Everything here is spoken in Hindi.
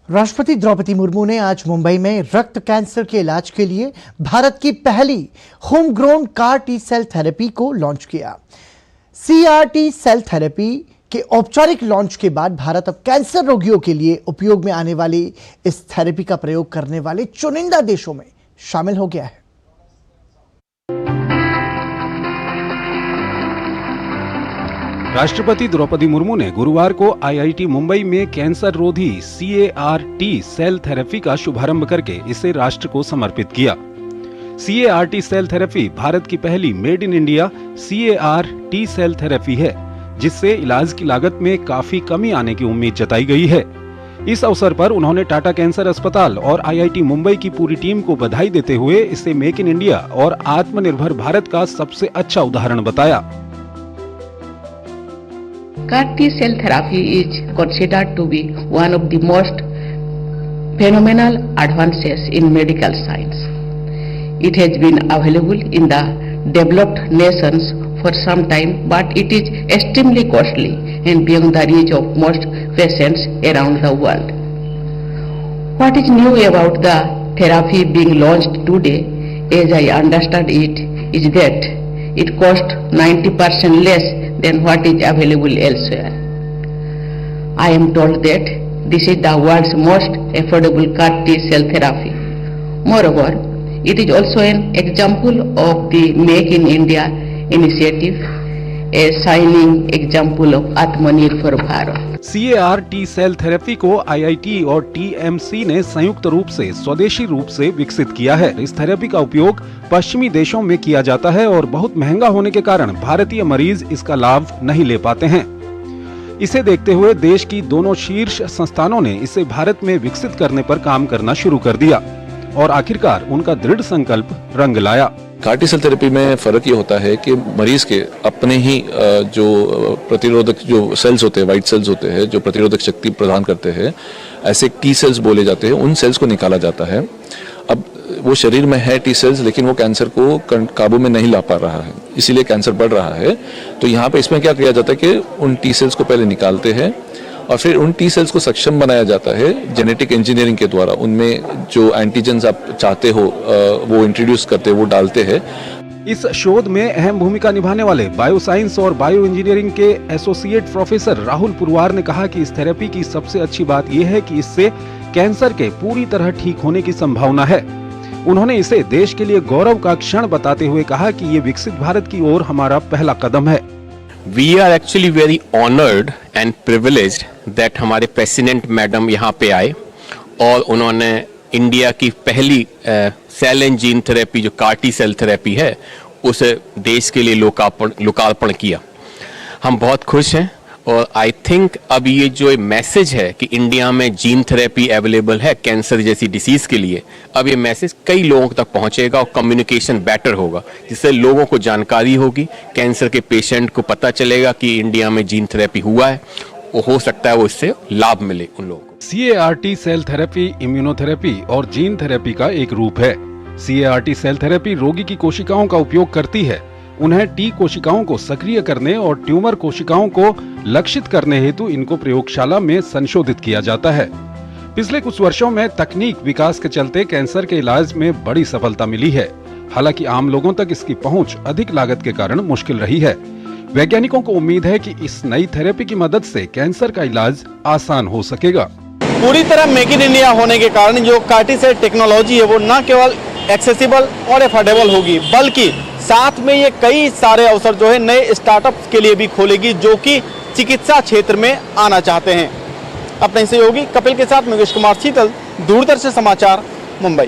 राष्ट्रपति द्रौपदी मुर्मू ने आज मुंबई में रक्त कैंसर के इलाज के लिए भारत की पहली home grown car T cell therapy को लॉन्च किया। CAR-T सेल थेरेपी के औपचारिक लॉन्च के बाद भारत अब कैंसर रोगियों के लिए उपयोग में आने वाली इस थेरेपी का प्रयोग करने वाले चुनिंदा देशों में शामिल हो गया है। राष्ट्रपति द्रौपदी मुर्मू ने गुरुवार को IIT मुंबई में कैंसर रोधी CAR-T सेल थेरेपी का शुभारंभ करके इसे राष्ट्र को समर्पित किया। CAR-T सेल थेरेपी भारत की पहली made in India CAR-T cell therapy है, जिससे इलाज की लागत में काफी कमी आने की उम्मीद जताई गई है। इस अवसर पर उन्होंने टाटा कैंसर अस्पताल और IIT मुंबई की पूरी टीम को बधाई देते हुए इसे मेक इन इंडिया और आत्मनिर्भर भारत का सबसे अच्छा उदाहरण बताया। CAR-T cell therapy is considered to be one of the most phenomenal advances in medical science. It has been available in the developed nations for some time, but it is extremely costly and beyond the reach of most patients around the world. What is new about the therapy being launched today, as I understand it, is that it costs 90% less than what is available elsewhere. I am told that this is the world's most affordable CAR-T cell therapy. Moreover, it is also an example of the Make in India initiative, a shining example of Atmanirbhar Bharat. CAR-T cell therapy को IIT और TMC ने संयुक्त रूप से स्वदेशी रूप से विकसित किया है। इस थेरेपी का उपयोग पश्चिमी देशों में किया जाता है और बहुत महंगा होने के कारण भारतीय मरीज इसका लाभ नहीं ले पाते हैं। इसे देखते हुए देश की दोनों शीर्ष संस्थानों ने इसे भारत में विकसित करने पर काम करना शुरू कर दिया और आखिरकार उनका दृढ़ संकल्प रंग लाया। CAR-T सेल थेरेपी में फ़र्क ये होता है कि मरीज़ के अपने ही जो प्रतिरोधक जो सेल्स होते हैं, वाइट सेल्स होते हैं, जो प्रतिरोधक शक्ति प्रदान करते हैं, ऐसे T सेल्स बोले जाते हैं, उन सेल्स को निकाला जाता है। अब वो शरीर में है T सेल्स, लेकिन वो कैंसर को काबू में नहीं ला पा रहा है, इसीलिए कैंसर बढ़ रहा है। तो यहाँ पे इसमें क्या किया जाता है कि उन T सेल्स को पहले निकालते हैं और फिर उन T सेल्स को सक्षम बनाया जाता है जेनेटिक इंजीनियरिंग के द्वारा। उनमें जो एंटीजेंस आप चाहते हो वो इंट्रोड्यूस करते हो, वो डालते हैं। इस शोध में अहम भूमिका निभाने वाले बायोसाइंस और बायो इंजीनियरिंग के एसोसिएट प्रोफेसर राहुल पुरवार ने कहा कि इस थेरेपी की सबसे अच्छी बात यह है कि इससे कैंसर के पूरी तरह ठीक होने की संभावना है। उन्होंने इसे देश के लिए गौरव का क्षण बताते हुए कहा कि ये विकसित भारत की ओर हमारा पहला कदम है। We are actually very honored and privileged that हमारे प्रेसिडेंट मैडम यहाँ पे आए और उन्होंने इंडिया की पहली सेल एंड जीन थेरेपी जो CAR-T सेल थेरेपी है उसे देश के लिए लोकार्पण किया। हम बहुत खुश हैं और आई थिंक अब ये जो मैसेज है कि इंडिया में जीन थेरेपी अवेलेबल है कैंसर जैसी डिसीज के लिए, अब ये मैसेज कई लोगों तक पहुंचेगा और कम्युनिकेशन बेटर होगा, जिससे लोगों को जानकारी होगी, कैंसर के पेशेंट को पता चलेगा कि इंडिया में जीन थेरेपी हुआ है, वो हो सकता है वो इससे लाभ मिले उन लोगों को। CAR-T सेल थेरेपी इम्यूनोथेरेपी और जीन थेरेपी का एक रूप है। CAR-T सेल थेरेपी रोगी की कोशिकाओं का उपयोग करती है, उन्हें T कोशिकाओं को सक्रिय करने और ट्यूमर कोशिकाओं को लक्षित करने हेतु इनको प्रयोगशाला में संशोधित किया जाता है। पिछले कुछ वर्षों में तकनीक विकास के चलते कैंसर के इलाज में बड़ी सफलता मिली है। हालांकि आम लोगों तक इसकी पहुंच अधिक लागत के कारण मुश्किल रही है। वैज्ञानिकों को उम्मीद है कि इस नई थेरेपी की मदद से कैंसर का इलाज आसान हो सकेगा। पूरी तरह मेक इन इंडिया होने के कारण जो CAR-T सेल टेक्नोलॉजी है वो न केवल एक्सेसिबल और अफोर्डेबल होगी, बल्कि साथ में ये कई सारे अवसर जो है नए स्टार्टअप्स के लिए भी खोलेगी, जो कि चिकित्सा क्षेत्र में आना चाहते हैं। अपने सहयोगी कपिल के साथ मुकेश कुमार शीतल, दूरदर्शन समाचार, मुंबई।